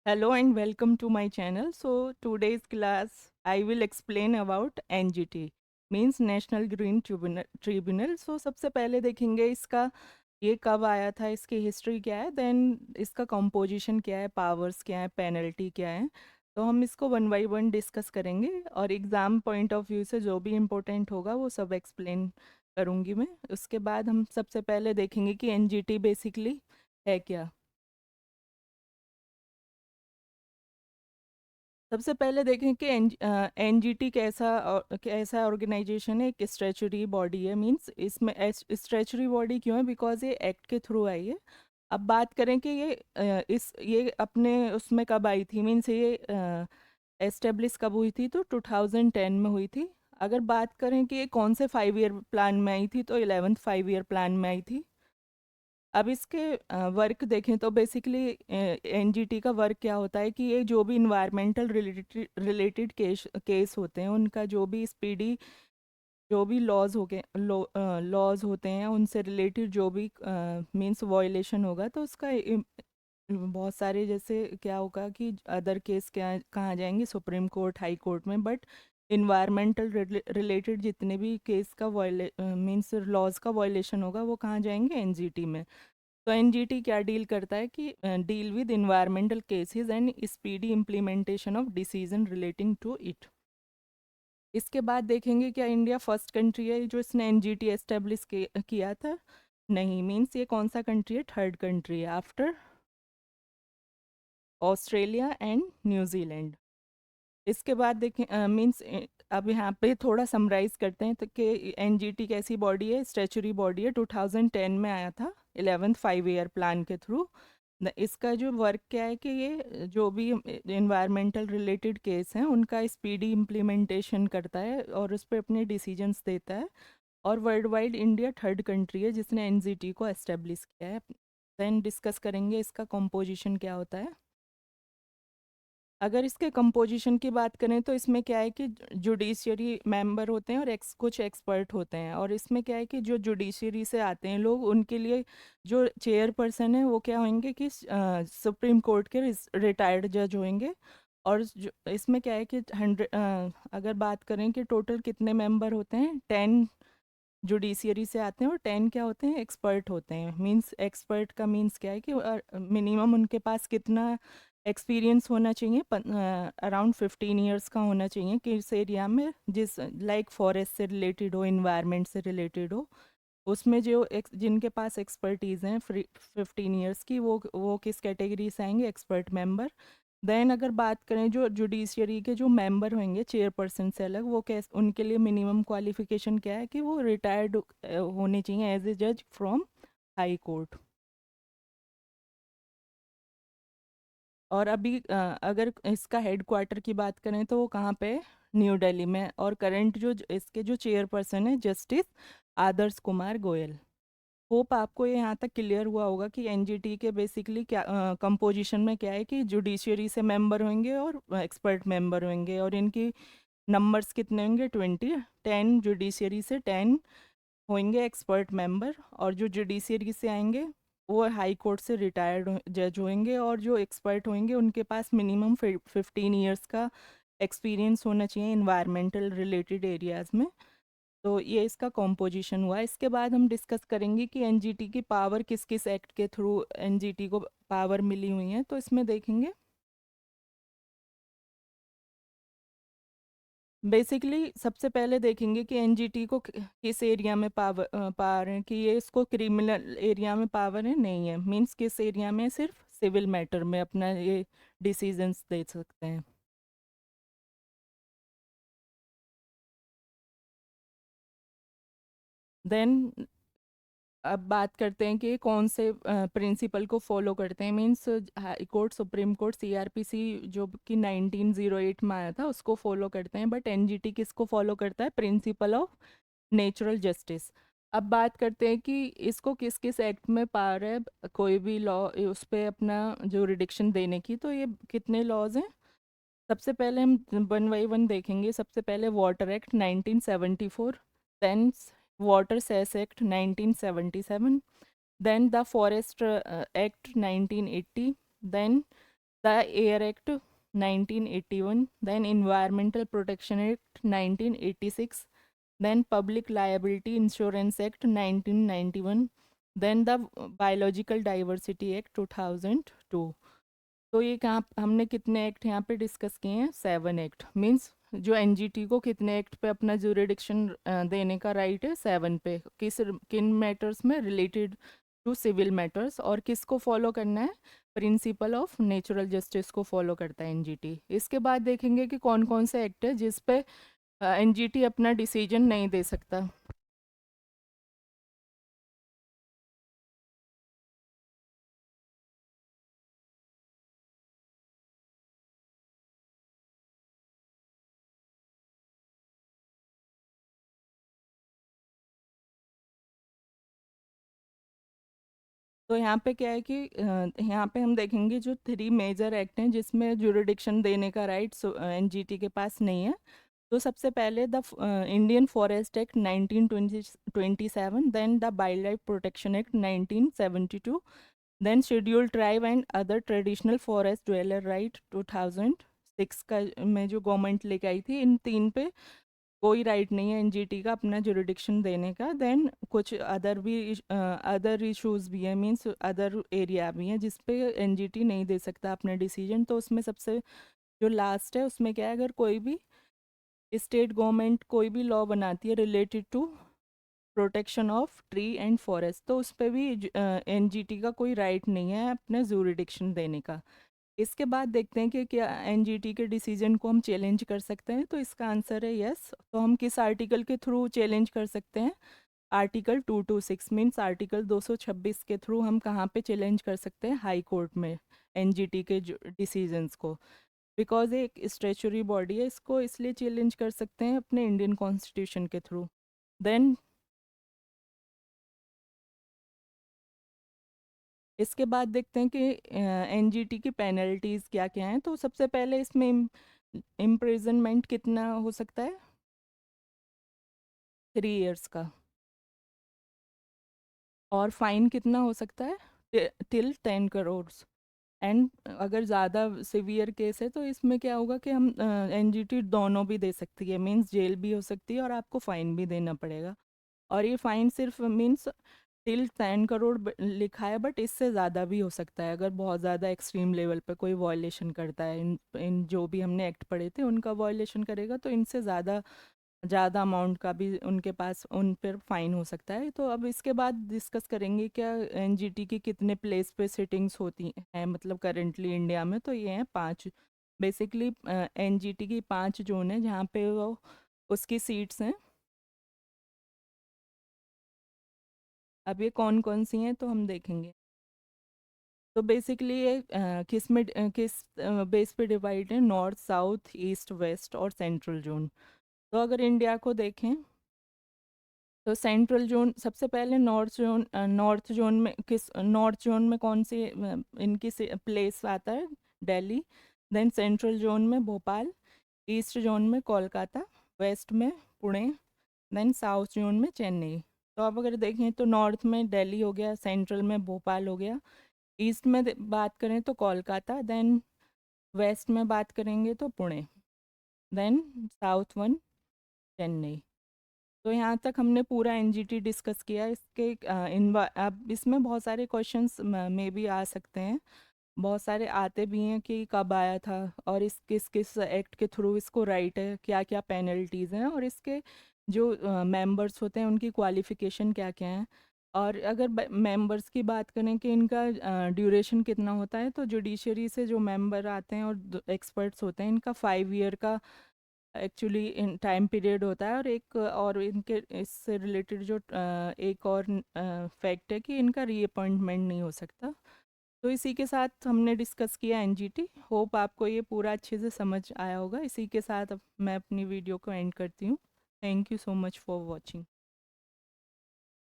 Hello and welcome to my channel. So today's class I will explain about NGT means National Green Tribunal. So सबसे पहले देखेंगे इसका ये कब आया था, इसकी हिस्ट्री क्या है, देन इसका कंपोजिशन क्या है, पावर्स क्या है, पेनल्टी क्या है। तो हम इसको वन बाय वन डिस्कस करेंगे और एग्ज़ाम पॉइंट ऑफ व्यू से जो भी इम्पोर्टेंट होगा वो सब एक्सप्लेन करूँगी मैं। उसके बाद हम सबसे पहले देखेंगे कि एनजीटी बेसिकली है क्या। सबसे पहले देखें कि एनजीटी कैसा ऑर्गेनाइजेशन है। एक स्ट्रेचरी बॉडी है, मींस इसमें स्ट्रेचरी बॉडी क्यों है, बिकॉज ये एक्ट के थ्रू आई है। अब बात करें कि ये अपने उसमें कब आई थी, मींस ये एस्टेब्लिश कब हुई थी, तो 2010 में हुई थी। अगर बात करें कि ये कौन से 5 ईयर प्लान में आई थी, तो 11th 5 ईयर प्लान में आई थी। अब इसके वर्क देखें तो बेसिकली एनजीटी का वर्क क्या होता है कि ये जो भी इन्वायरमेंटल रिलेटेड केस होते हैं, उनका जो भी स्पीडी जो भी लॉज हो गए लॉज होते हैं उनसे रिलेटेड जो भी मींस वायलेशन होगा, तो उसका बहुत सारे जैसे क्या होगा कि अदर केस क्या कहाँ जाएंगे, सुप्रीम कोर्ट, हाई कोर्ट में। बट इन्वायरमेंटल रिलेटेड जितने भी केस का मींस लॉज का वायलेशन होगा वो कहाँ जाएंगे, एनजीटी में। तो एनजीटी क्या डील करता है कि deal with environmental cases and speedy implementation of decision relating to it. इसके बाद देखेंगे क्या इंडिया फर्स्ट कंट्री है जो इसने एनजीटी एस्टेब्लिश किया था। नहीं, मीन्स ये कौन सा कंट्री है, थर्ड कंट्री है आफ्टर ऑस्ट्रेलिया एंड न्यूजीलैंड। इसके बाद देखें मीन्स अब यहाँ पे थोड़ा समराइज करते हैं तो कि एनजीटी कैसी बॉडी है, स्टैचुरी बॉडी है, 2010 में आया था 11th 5 ईयर प्लान के थ्रू। इसका जो वर्क क्या है कि ये जो भी इन्वायरमेंटल रिलेटेड केस हैं उनका स्पीडी इम्प्लीमेंटेशन करता है और उस पर अपने डिसीजंस देता है। और world wide India third country है जिसने एनजीटी को एस्टेब्लिश किया है। देन डिस्कस करेंगे इसका कंपोजिशन क्या होता है। अगर इसके कंपोजिशन की बात करें तो इसमें क्या है कि जुडिशियरी मेंबर होते हैं और कुछ एक्सपर्ट होते हैं। और इसमें क्या है कि जो जुडिशियरी से आते हैं लोग, उनके लिए जो चेयरपर्सन है वो क्या होंगे कि सुप्रीम कोर्ट के रिटायर्ड जज होंगे। और इसमें क्या है कि 100 अगर बात करें कि टोटल कितने मेंबर होते हैं, 10 जुडिशियरी से आते हैं और 10 क्या होते हैं, एक्सपर्ट होते हैं। मींस एक्सपर्ट का मींस क्या है कि मिनिमम उनके पास कितना एक्सपीरियंस होना चाहिए, अराउंड 15 ईयर्स का होना चाहिए किस एरिया में, जिस लाइक फॉरेस्ट से रिलेटेड हो, इन्वायरमेंट से रिलेटेड हो। उसमें जो जिनके पास एक्सपर्टीज़ हैं 15 ईयर्स की, वो किस कैटेगरी से आएंगे, एक्सपर्ट मेंबर। देन अगर बात करें जो जुडिशियरी के जो मेंबर होंगे चेयरपर्सन से अलग, वो कैसे, उनके लिए मिनिमम क्वालिफिकेशन क्या है कि वो रिटायर्ड होने चाहिए एज ए जज फ्रॉम हाई कोर्ट। और अभी अगर इसका हेड क्वार्टर की बात करें तो वो कहाँ पे है, न्यू दिल्ली में। और करंट जो इसके जो चेयरपर्सन है जस्टिस आदर्श कुमार गोयल। होप आपको ये यहाँ तक क्लियर हुआ होगा कि एनजीटी के बेसिकली क्या कंपोजिशन में क्या है कि जुडिशियरी से मेंबर होंगे और एक्सपर्ट मेंबर होंगे, और इनकी नंबर्स कितने होंगे, 20। 10 जुडिशियरी से, 10 होंगे एक्सपर्ट मेंबर। और जो जुडिशियरी से आएंगे वो हाई कोर्ट से रिटायर्ड जज होंगे। और जो एक्सपर्ट होंगे उनके पास मिनिमम 15 ईयर्स का एक्सपीरियंस होना चाहिए इन्वायरमेंटल रिलेटेड एरियाज़ में। तो ये इसका कॉम्पोजिशन हुआ। इसके बाद हम डिस्कस करेंगे कि एनजीटी की पावर किस किस एक्ट के थ्रू एनजीटी को पावर मिली हुई है। तो इसमें देखेंगे बेसिकली सबसे पहले देखेंगे कि एनजीटी को किस एरिया में पावर है, कि ये इसको क्रिमिनल एरिया में पावर है, नहीं है। मींस किस एरिया में, सिर्फ सिविल मैटर में अपना ये डिसीजंस दे सकते हैं। देन अब बात करते हैं कि कौन से प्रिंसिपल को फॉलो करते हैं। Means high court, supreme court, CrPC जो कि 1908 में आया था उसको फॉलो करते हैं। बट एनजीटी किसको फॉलो करता है, प्रिंसिपल ऑफ नेचुरल जस्टिस। अब बात करते हैं कि इसको किस किस एक्ट में पावर है कोई भी लॉ उस पर अपना जो रिडिक्शन देने की। तो ये कितने लॉज हैं, सबसे पहले हम वन बाई वन देखेंगे। सबसे पहले water act 1974, then water cess act 1977, then the forest act 1980, then the air act 1981, then Environmental Protection Act 1986, then Public Liability Insurance Act 1991, then the Biological Diversity Act 2002. तो ये कहाँ हमने कितने act यहाँ पे डिस्कस किए हैं? 7 एक्ट। मीन्स जो एनजीटी को कितने एक्ट पे अपना जुरिडिक्शन देने का राइट है? 7 पे। किन मैटर्स में? Related to civil matters. और किसको फॉलो करना है? प्रिंसिपल ऑफ नेचुरल जस्टिस को फॉलो करता है एनजीटी। इसके बाद देखेंगे कि कौन कौन से एक्ट है जिस पे एनजीटी अपना डिसीजन नहीं दे सकता। तो यहाँ पे क्या है कि यहाँ पे हम देखेंगे जो 3 मेजर एक्ट हैं जिसमें जुरिडिक्शन देने का राइट एनजीटी के पास नहीं है। तो सबसे पहले the Indian forest act 1927, then the wild life protection act 1972, then scheduled tribe and other traditional forest dweller right 2006 का में जो गवर्नमेंट लेके आई थी। इन 3 पे कोई राइट नहीं है एनजीटी का अपना जुरिडिक्शन देने का। देन कुछ अदर इश्यूज भी हैं, मींस अदर एरिया भी हैं जिस पे एनजीटी नहीं दे सकता अपना डिसीजन। तो उसमें सबसे जो लास्ट है उसमें क्या है, अगर कोई भी स्टेट गवर्नमेंट कोई भी लॉ बनाती है related to protection of tree and forest, तो उस पर भी एनजीटी का कोई राइट नहीं है अपना जुरिडिक्शन देने का। इसके बाद देखते हैं कि क्या एनजीटी के डिसीजन को हम चैलेंज कर सकते हैं। तो इसका आंसर है यस। तो हम किस आर्टिकल के थ्रू चैलेंज कर सकते हैं? आर्टिकल 226, मीन्स आर्टिकल 226 के थ्रू हम कहाँ पे चैलेंज कर सकते हैं? हाई कोर्ट में एनजीटी के डिसीजंस को। बिकॉज एक स्टेचुरी बॉडी है, इसको इसलिए चैलेंज कर सकते हैं अपने इंडियन कॉन्स्टिट्यूशन के थ्रू। देन इसके बाद देखते हैं कि एनजीटी की पेनल्टीज़ क्या क्या हैं। तो सबसे पहले इसमें इम्प्रिजनमेंट कितना हो सकता है? 3 इयर्स का। और फाइन कितना हो सकता है? टिल 10 करोड़। एंड अगर ज़्यादा सिवियर केस है तो इसमें क्या होगा कि हम एनजीटी दोनों भी दे सकती है, मीन्स जेल भी हो सकती है और आपको फ़ाइन भी देना पड़ेगा। और ये फ़ाइन सिर्फ मीन्स टिल 10 करोड़ लिखा है, बट इससे ज़्यादा भी हो सकता है अगर बहुत ज़्यादा एक्सट्रीम लेवल पे कोई वॉयलेशन करता है। इन जो भी हमने एक्ट पढ़े थे उनका वॉयलेशन करेगा तो इनसे ज़्यादा अमाउंट का भी उनके पास उन पर फाइन हो सकता है। तो अब इसके बाद डिस्कस करेंगे क्या एनजीटी की कितने प्लेस पे सिटिंग्स होती हैं, मतलब करेंटली इंडिया में। तो ये हैं 5। बेसिकली एनजीटी की 5 जोन है जहाँ पे वो उसकी सीट्स हैं। अब ये कौन कौन सी हैं तो हम देखेंगे। तो बेसिकली ये किस बेस पे डिवाइड है? नॉर्थ, साउथ, ईस्ट, वेस्ट और सेंट्रल जोन। तो अगर इंडिया को देखें तो सेंट्रल जोन सबसे पहले नॉर्थ जोन में नॉर्थ जोन में कौन सी इनकी प्लेस आता है? दिल्ली। देन सेंट्रल जोन में भोपाल, ईस्ट जोन में कोलकाता, वेस्ट में पुणे, देन साउथ जोन में चेन्नई। तो अब अगर देखें तो नॉर्थ में दिल्ली हो गया, सेंट्रल में भोपाल हो गया, ईस्ट में बात करें तो कोलकाता, देन वेस्ट में बात करेंगे तो Pune, then south one Chennai. तो यहाँ तक हमने पूरा एनजीटी डिस्कस किया। इसके अब इसमें बहुत सारे क्वेश्चंस में भी आ सकते हैं, बहुत सारे आते भी हैं कि कब आया था और इस किस किस एक्ट के थ्रू इसको राइट है, क्या क्या पेनल्टीज़ हैं और इसके जो मेंबर्स होते हैं उनकी क्वालिफ़िकेशन क्या क्या है। और अगर मेंबर्स की बात करें कि इनका ड्यूरेशन कितना होता है, तो जुडिशरी से जो मेंबर आते हैं और एक्सपर्ट्स होते हैं इनका 5 ईयर का एक्चुअली इन टाइम पीरियड होता है। और एक और इनके इससे रिलेटेड जो एक और फैक्ट है कि इनका रीअपॉइंटमेंट नहीं हो सकता। तो इसी के साथ हमने डिस्कस किया एनजीटी। होप आपको ये पूरा अच्छे से समझ आया होगा। इसी के साथ अब मैं अपनी वीडियो को एंड करती हूँ। Thank you so much for watching.